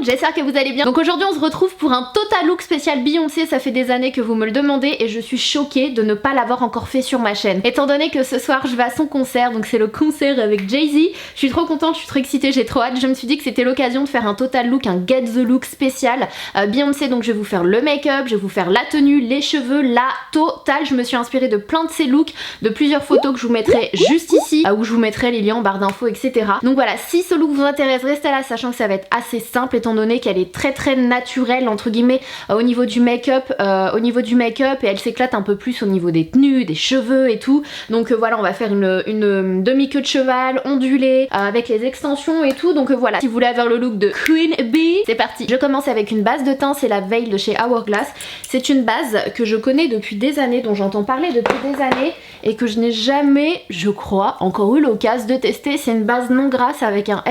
monde, j'espère que vous allez bien. Donc aujourd'hui on se retrouve pour un total look spécial Beyoncé, ça fait des années que vous me le demandez et je suis choquée de ne pas l'avoir encore fait sur ma chaîne. Étant donné que ce soir je vais à son concert, donc c'est le concert avec Jay-Z, je suis trop contente, je suis trop excitée, j'ai trop hâte, je me suis dit que c'était l'occasion de faire un total look, un get the look spécial Beyoncé, donc je vais vous faire le make-up, je vais vous faire la tenue, les cheveux, la totale. Je me suis inspirée de plein de ces looks, de plusieurs photos que je vous mettrai juste ici, où je vous mettrai les liens en barre d'infos, etc. Donc voilà, si ce look vous intéresse, restez là, sachant que ça va être assez simple étant donné qu'elle est très naturelle entre guillemets au niveau du make-up, et elle s'éclate un peu plus au niveau des tenues, des cheveux et tout. Donc voilà, on va faire une demi-queue de cheval ondulée avec les extensions et tout. Donc voilà, si vous voulez avoir le look de Queen Bee, c'est parti. Je commence avec une base de teint, c'est la Veil de chez Hourglass. C'est une base que je connais depuis des années, dont j'entends parler depuis des années et que je n'ai jamais, je crois, encore eu l'occasion de tester. C'est une base non grasse avec un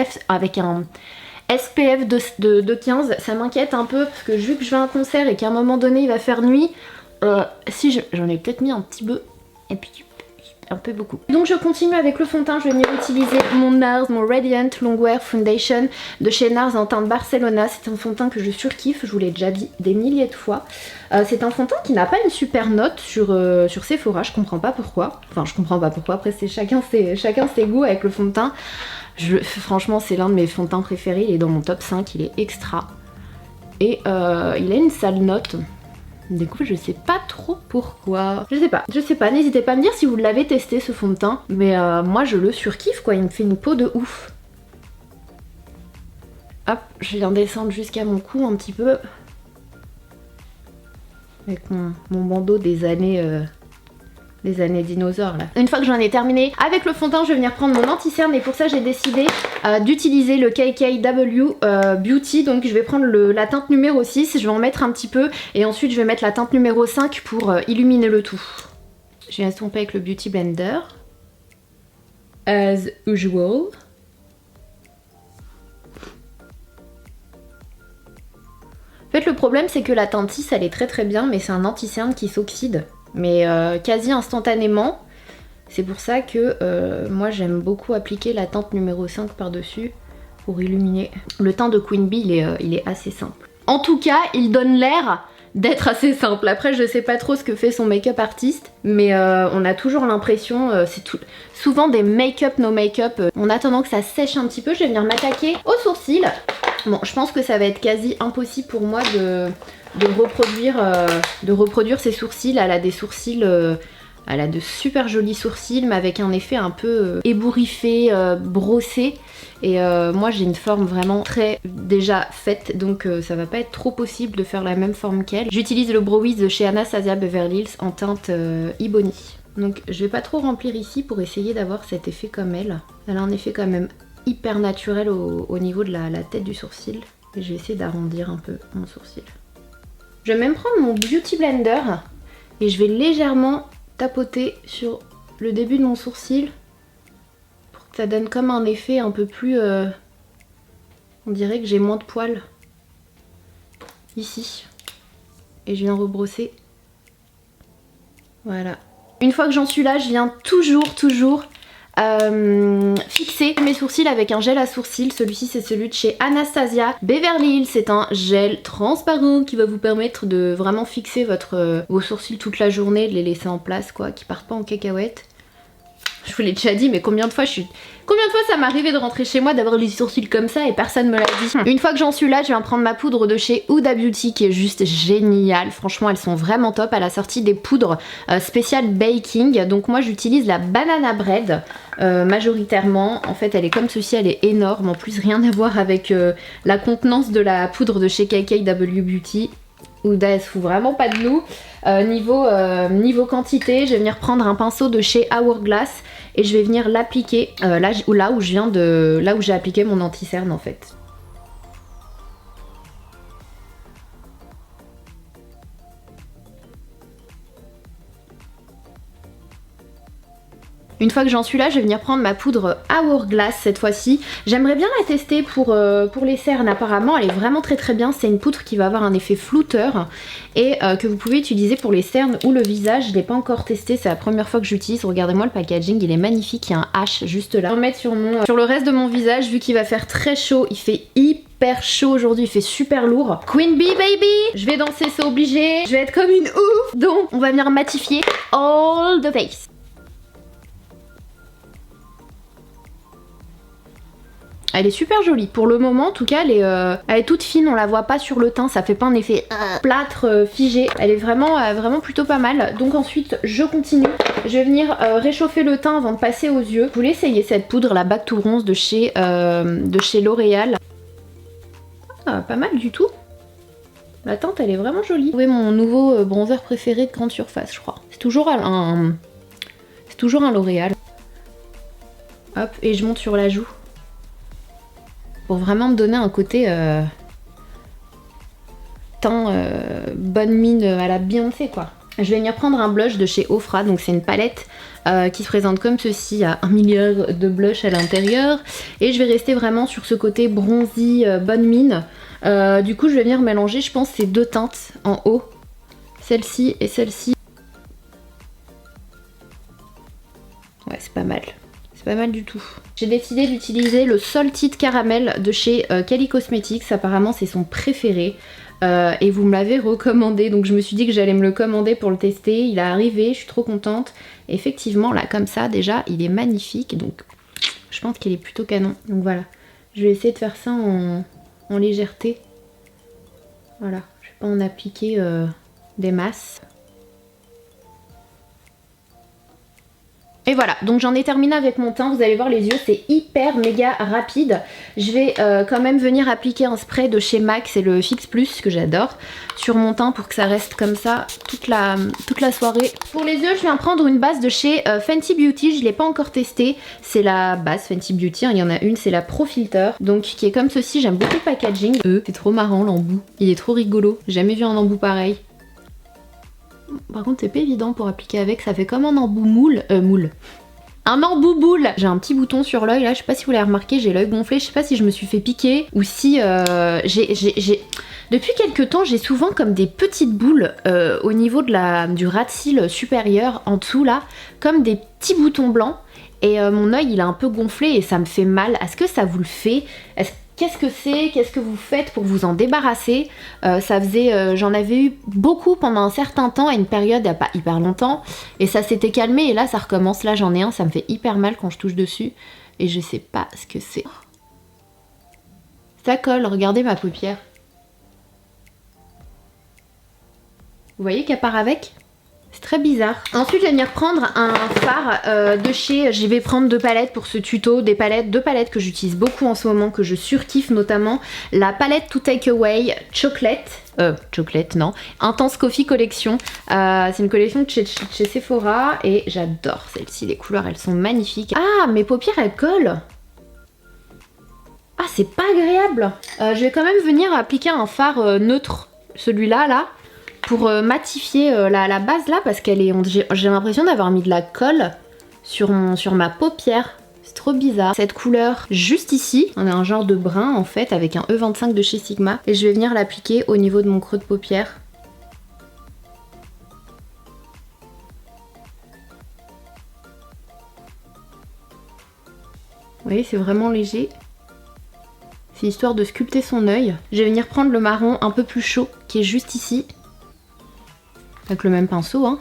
SPF de 15. Ça m'inquiète un peu parce que vu que je vais à un concert et qu'à un moment donné il va faire nuit, si j'en ai peut-être mis un petit peu et puis un peu beaucoup. Donc je continue avec le fond de teint, je vais venir utiliser mon NARS, mon Radiant Longwear Foundation de chez NARS en teinte Barcelona. C'est un fond de teint que je surkiffe, je vous l'ai déjà dit des milliers de fois. C'est un fond de teint qui n'a pas une super note sur Sephora, je comprends pas pourquoi. Enfin je comprends pas pourquoi, après c'est chacun ses goûts avec le fond de teint. Franchement c'est l'un de mes fonds de teint préférés, il est dans mon top 5, il est extra. Et il a une sale note. Du coup je sais pas trop pourquoi. Je sais pas, n'hésitez pas à me dire si vous l'avez testé ce fond de teint. Mais moi je le surkiffe quoi, il me fait une peau de ouf. Hop, je viens descendre jusqu'à mon cou un petit peu. Avec mon bandeau des années dinosaures là. Une fois que j'en ai terminé avec le fond de teint, je vais venir prendre mon anti-cerne et pour ça j'ai décidé d'utiliser le KKW Beauty. Donc je vais prendre la teinte numéro 6, je vais en mettre un petit peu et ensuite je vais mettre la teinte numéro 5 pour illuminer le tout. Je viens estomper avec le Beauty Blender. As usual. En fait le problème c'est que la teinte 6 elle est très bien mais c'est un anti-cerne qui s'oxyde. Mais quasi instantanément. C'est pour ça que moi j'aime beaucoup appliquer la teinte numéro 5 par dessus pour illuminer. Le teint de Queen Bee il est assez simple. En tout cas il donne l'air d'être assez simple. Après je sais pas trop ce que fait son make-up artiste, mais on a toujours l'impression, souvent des make-up, no make-up, en attendant que ça sèche un petit peu, je vais venir m'attaquer aux sourcils. Bon je pense que ça va être quasi impossible pour moi de reproduire ses sourcils. Elle a des sourcils, elle a de super jolis sourcils mais avec un effet un peu ébouriffé, brossé. Et moi j'ai une forme vraiment très déjà faite, donc ça va pas être trop possible de faire la même forme qu'elle. J'utilise le Brow Wiz de chez Anastasia Beverly Hills en teinte Ebony. Donc je vais pas trop remplir ici pour essayer d'avoir cet effet comme elle. Elle a un effet quand même hyper naturel au niveau de la tête du sourcil. Et je vais essayer d'arrondir un peu mon sourcil. Je vais même prendre mon Beauty Blender et je vais légèrement tapoter sur le début de mon sourcil pour que ça donne comme un effet un peu plus... on dirait que j'ai moins de poils ici. Et je viens rebrosser. Voilà. Une fois que j'en suis là, je viens toujours fixer mes sourcils avec un gel à sourcils. Celui-ci c'est celui de chez Anastasia Beverly Hills. C'est un gel transparent qui va vous permettre de vraiment fixer vos sourcils toute la journée, de les laisser en place quoi, qui partent pas en cacahuète. Je vous l'ai déjà dit mais combien de fois ça m'est arrivé de rentrer chez moi d'avoir les sourcils comme ça et personne me l'a dit. Une fois que j'en suis là, je viens prendre ma poudre de chez Huda Beauty qui est juste géniale. Franchement elles sont vraiment top. Elle a sorti des poudres spéciales baking. Donc moi j'utilise la Banana Bread majoritairement. En fait elle est comme ceci, elle est énorme. En plus rien à voir avec la contenance de la poudre de chez KKW Beauty. Huda elle se fout vraiment pas de nous. Niveau quantité, je vais venir prendre un pinceau de chez Hourglass et je vais venir l'appliquer là où j'ai appliqué mon anti-cerne en fait. Une fois que j'en suis là, je vais venir prendre ma poudre Hourglass cette fois-ci. J'aimerais bien la tester pour les cernes. Apparemment, elle est vraiment très bien. C'est une poudre qui va avoir un effet flouteur et que vous pouvez utiliser pour les cernes ou le visage. Je ne l'ai pas encore testé, c'est la première fois que j'utilise. Regardez-moi le packaging, il est magnifique. Il y a un H juste là. Je vais en mettre sur le reste de mon visage vu qu'il va faire très chaud. Il fait hyper super chaud aujourd'hui, il fait super lourd. Queen Bee baby, je vais danser, c'est obligé, je vais être comme une ouf. Donc on va venir matifier all the face. Elle est super jolie. Pour le moment, en tout cas, elle est toute fine. On la voit pas sur le teint. Ça fait pas un effet plâtre figé. Elle est vraiment plutôt pas mal. Donc ensuite, je continue. Je vais venir réchauffer le teint avant de passer aux yeux. Je voulais essayer cette poudre, la Back to Bronze de chez L'Oréal. Ah, pas mal du tout. La teinte, elle est vraiment jolie. C'est mon nouveau bronzer préféré de grande surface, je crois. C'est toujours un L'Oréal. Hop, et je monte sur la joue. Pour vraiment me donner un côté teint bonne mine à la Beyoncé quoi. Je vais venir prendre un blush de chez Ofra, donc c'est une palette qui se présente comme ceci, il y a 1 milliard de blush à l'intérieur. Et je vais rester vraiment sur ce côté bronzy, bonne mine. Du coup je vais venir mélanger, je pense, ces deux teintes en haut. Celle-ci et celle-ci. Ouais, c'est pas mal. C'est pas mal du tout. J'ai décidé d'utiliser le Salted Caramel de chez Kylie Cosmetics. Apparemment c'est son préféré et vous me l'avez recommandé, donc je me suis dit que j'allais me le commander pour le tester. Il est arrivé, je suis trop contente. Et effectivement là comme ça déjà il est magnifique, donc je pense qu'il est plutôt canon. Donc voilà, je vais essayer de faire ça en légèreté. Voilà, je vais pas en appliquer des masses. Et voilà, donc j'en ai terminé avec mon teint, vous allez voir les yeux, c'est hyper méga rapide. Je vais quand même venir appliquer un spray de chez MAC, c'est le Fix Plus que j'adore, sur mon teint pour que ça reste comme ça toute la soirée. Pour les yeux, je viens prendre une base de chez Fenty Beauty, je ne l'ai pas encore testée, c'est la base Fenty Beauty, hein, il y en a une, c'est la Pro Filter, donc qui est comme ceci, j'aime beaucoup le packaging. C'est trop marrant l'embout, il est trop rigolo, j'ai jamais vu un embout pareil. Par contre c'est pas évident pour appliquer avec, ça fait comme un embout moule. Un embout boule. J'ai un petit bouton sur l'œil là, je sais pas si vous l'avez remarqué, j'ai l'œil gonflé, je sais pas si je me suis fait piquer ou si Depuis quelques temps j'ai souvent comme des petites boules au niveau du ras de cils supérieur en dessous là, comme des petits boutons blancs. Et mon œil il est un peu gonflé et ça me fait mal. Est-ce que ça vous le fait? Qu'est-ce que c'est? Qu'est-ce que vous faites pour vous en débarrasser? J'en avais eu beaucoup pendant un certain temps, à une période il n'y a pas hyper longtemps, et ça s'était calmé et là ça recommence. Là j'en ai un, ça me fait hyper mal quand je touche dessus et je sais pas ce que c'est. Ça colle, regardez ma paupière. Vous voyez qu'elle part avec? C'est très bizarre. Ensuite je vais venir prendre un fard de chez... Je vais prendre deux palettes pour ce tuto. Deux palettes que j'utilise beaucoup en ce moment, que je surkiffe notamment. La palette To Take Away Chocolate non. Intense Coffee Collection. C'est une collection de chez Sephora et j'adore celle-ci. Les couleurs elles sont magnifiques. Ah mes paupières elles collent. Ah c'est pas agréable. Je vais quand même venir appliquer un fard neutre. Celui-là là. Pour matifier la base là, parce qu'elle est, j'ai l'impression d'avoir mis de la colle sur ma paupière. C'est trop bizarre. Cette couleur juste ici, on a un genre de brun en fait avec un E25 de chez Sigma. Et je vais venir l'appliquer au niveau de mon creux de paupière. Vous voyez, c'est vraiment léger. C'est histoire de sculpter son œil. Je vais venir prendre le marron un peu plus chaud qui est juste ici. Avec le même pinceau, hein.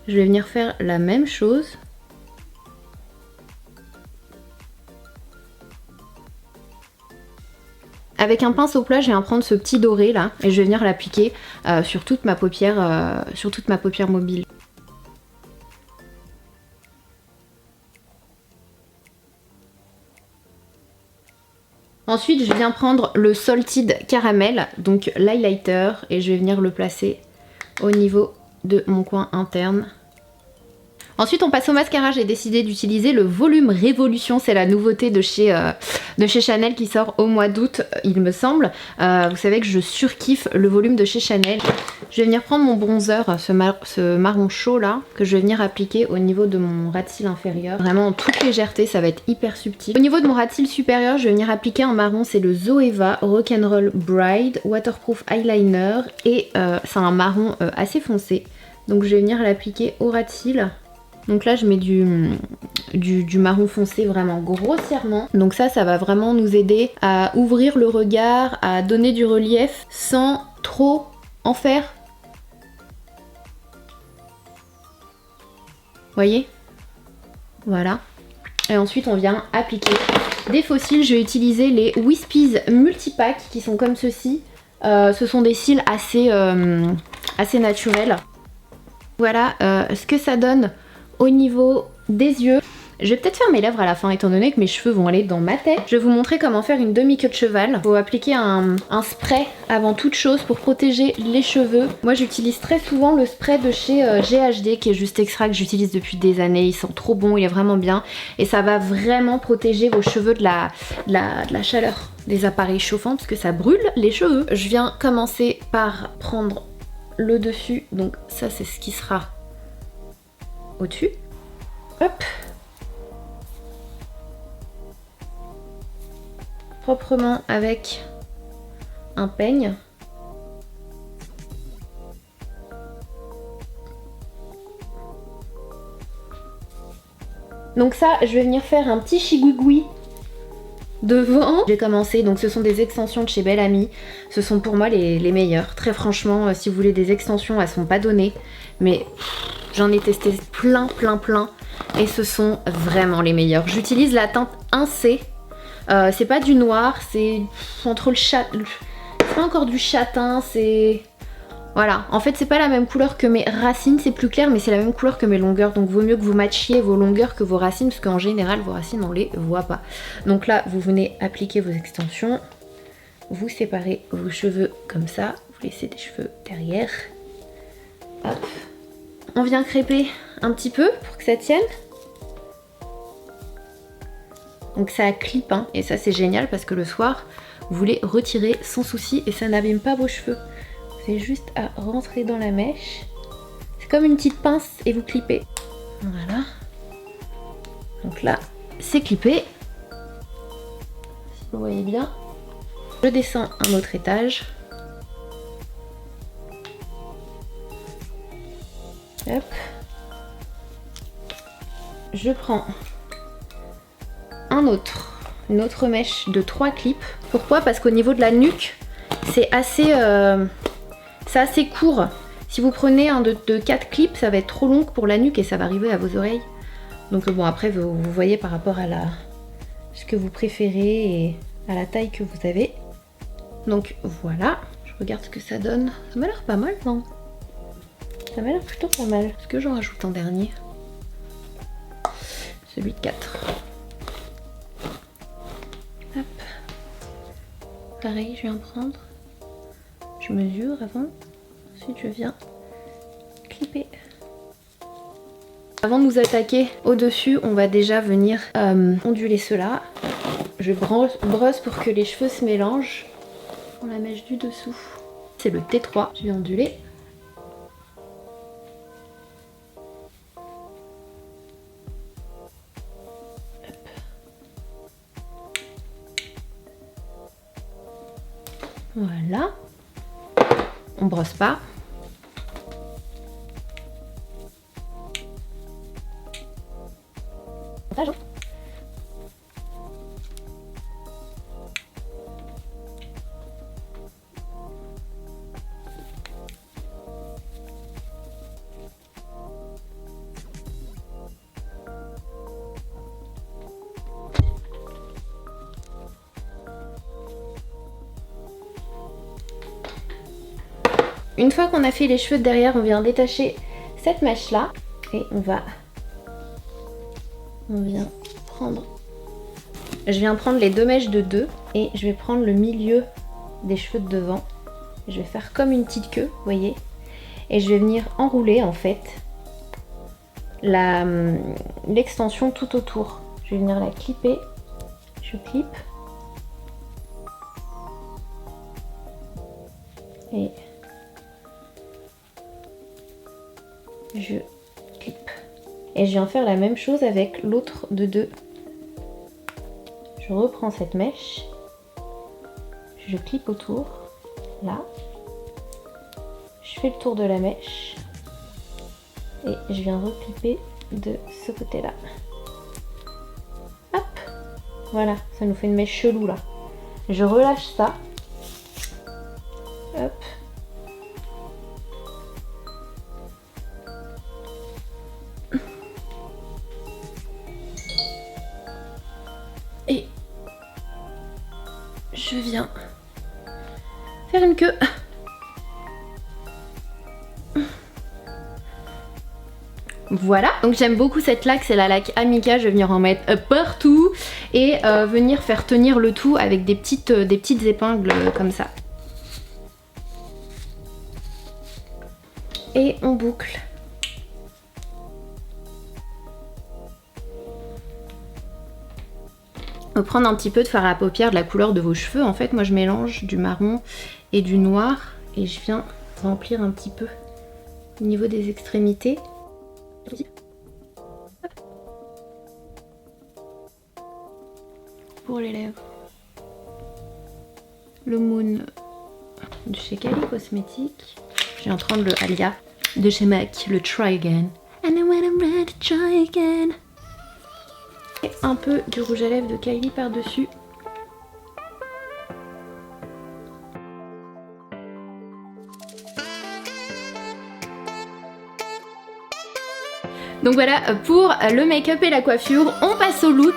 Je vais venir faire la même chose. Avec un pinceau plat, je viens prendre ce petit doré là et je vais venir l'appliquer sur toute ma paupière mobile. Ensuite, je viens prendre le Salted Caramel, donc l'highlighter, et je vais venir le placer au niveau de mon coin interne. Ensuite on passe au mascara, j'ai décidé d'utiliser le Volume Révolution, c'est la nouveauté de chez Chanel qui sort au mois d'août il me semble. Vous savez que je surkiffe le volume de chez Chanel. Je vais venir prendre mon bronzer, ce marron chaud là, que je vais venir appliquer au niveau de mon ras de cils inférieur. Vraiment en toute légèreté, ça va être hyper subtil. Au niveau de mon ras de cils supérieur, je vais venir appliquer un marron, c'est le Zoeva Rock'n'Roll Bride Waterproof Eyeliner. Et c'est un marron assez foncé. Donc je vais venir l'appliquer au ras de cils. Donc là je mets du marron foncé vraiment grossièrement. Donc ça va vraiment nous aider à ouvrir le regard, à donner du relief sans trop en faire. Voyez? Voilà. Et ensuite on vient appliquer des faux cils. Je vais utiliser les Wispies Multipack qui sont comme ceci. Ce sont des cils assez naturels. Voilà ce que ça donne au niveau des yeux. Je vais peut-être faire mes lèvres à la fin étant donné que mes cheveux vont aller dans ma tête. Je vais vous montrer comment faire une demi-queue de cheval. Il faut appliquer un spray avant toute chose pour protéger les cheveux. Moi j'utilise très souvent le spray de chez GHD qui est juste extra, que j'utilise depuis des années. Il sent trop bon, il est vraiment bien. Et ça va vraiment protéger vos cheveux de la chaleur des appareils chauffants parce que ça brûle les cheveux. Je viens commencer par prendre le dessus. Donc ça c'est ce qui sera au-dessus. Hop. Proprement avec un peigne. Donc ça, je vais venir faire un petit chigouigoui devant. J'ai commencé, donc ce sont des extensions de chez Belle Amie. Ce sont pour moi les meilleures. Très franchement, si vous voulez des extensions, elles sont pas données. Mais j'en ai testé plein. Et ce sont vraiment les meilleures. J'utilise la teinte 1C. C'est pas du noir, c'est entre le châtain, c'est pas encore du châtain, c'est... Voilà, en fait c'est pas la même couleur que mes racines, c'est plus clair mais c'est la même couleur que mes longueurs. Donc vaut mieux que vous matchiez vos longueurs que vos racines parce qu'en général vos racines on les voit pas. Donc là vous venez appliquer vos extensions, vous séparez vos cheveux comme ça, vous laissez des cheveux derrière. Hop. On vient crêper un petit peu pour que ça tienne. Donc ça clip hein, et ça c'est génial parce que le soir vous les retirez sans souci et ça n'abîme pas vos cheveux. C'est juste à rentrer dans la mèche. C'est comme une petite pince et vous clippez. Voilà. Donc là c'est clippé. Si vous voyez bien. Je descends un autre étage. Hop. Je prends une autre mèche de 3 clips. Pourquoi? Parce qu'au niveau de la nuque, c'est assez court. Si vous prenez un de 4 clips, ça va être trop long pour la nuque et ça va arriver à vos oreilles. Donc bon, après vous voyez par rapport à ce que vous préférez et à la taille que vous avez. Donc voilà, je regarde ce que ça donne. Ça m'a l'air pas mal, non? Ça m'a l'air plutôt pas mal. Est-ce que j'en rajoute un dernier? Celui de 4. Hop. Pareil, je viens prendre. Je mesure avant. Ensuite, je viens clipper. Avant de nous attaquer au-dessus, on va déjà venir onduler cela. Je brosse pour que les cheveux se mélangent. On la mèche du dessous. C'est le T3. Je vais onduler. Voilà. On brosse pas. Une fois qu'on a fait les cheveux de derrière, on vient détacher cette mèche là et on vient prendre, je viens prendre les 2 mèches de 2 et je vais prendre le milieu des cheveux de devant. Je vais faire comme une petite queue, vous voyez, et je vais venir enrouler en fait l'extension tout autour. Je vais venir la clipper, je clip et je clip. Et je viens faire la même chose avec l'autre de 2. Je reprends cette mèche, je clip autour, là, je fais le tour de la mèche et je viens reclipper de ce côté-là. Hop, voilà, ça nous fait une mèche chelou là. Je relâche ça. Hop. Et je viens faire une queue. Voilà, donc j'aime beaucoup cette laque, c'est la laque Amica, je vais venir en mettre partout et venir faire tenir le tout avec des petites épingles comme ça. Et on boucle. On va prendre un petit peu de fard à paupières de la couleur de vos cheveux. En fait, moi je mélange du marron et du noir et je viens remplir un petit peu au niveau des extrémités. Pour les lèvres, le Moon de chez Kylie Cosmetics. Je viens prendre le Alia de chez MAC, le Try Again. And then when I'm ready to try again. Et un peu du rouge à lèvres de Kylie par-dessus. Donc voilà pour le make-up et la coiffure, on passe au look.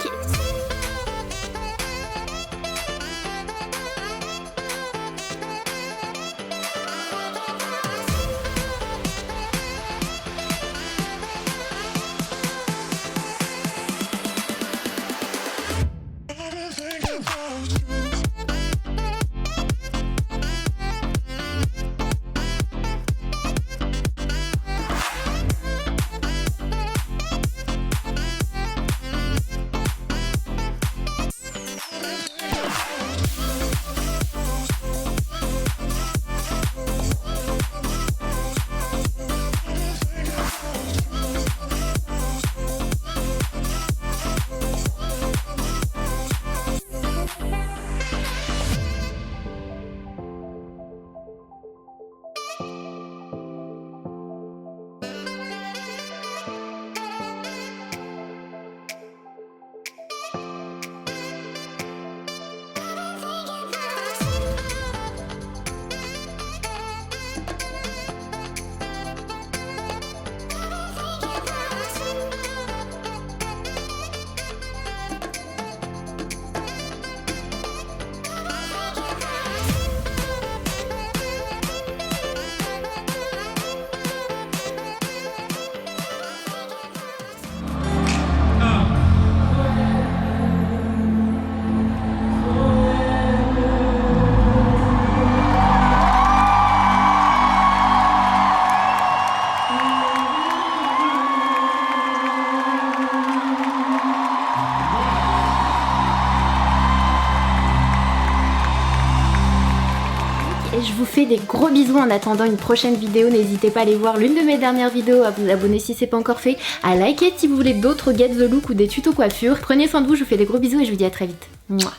Et je vous fais des gros bisous en attendant une prochaine vidéo. N'hésitez pas à aller voir l'une de mes dernières vidéos, à vous abonner si c'est pas encore fait, à liker si vous voulez d'autres get the look ou des tutos coiffure. Prenez soin de vous, je vous fais des gros bisous et je vous dis à très vite. Mouah.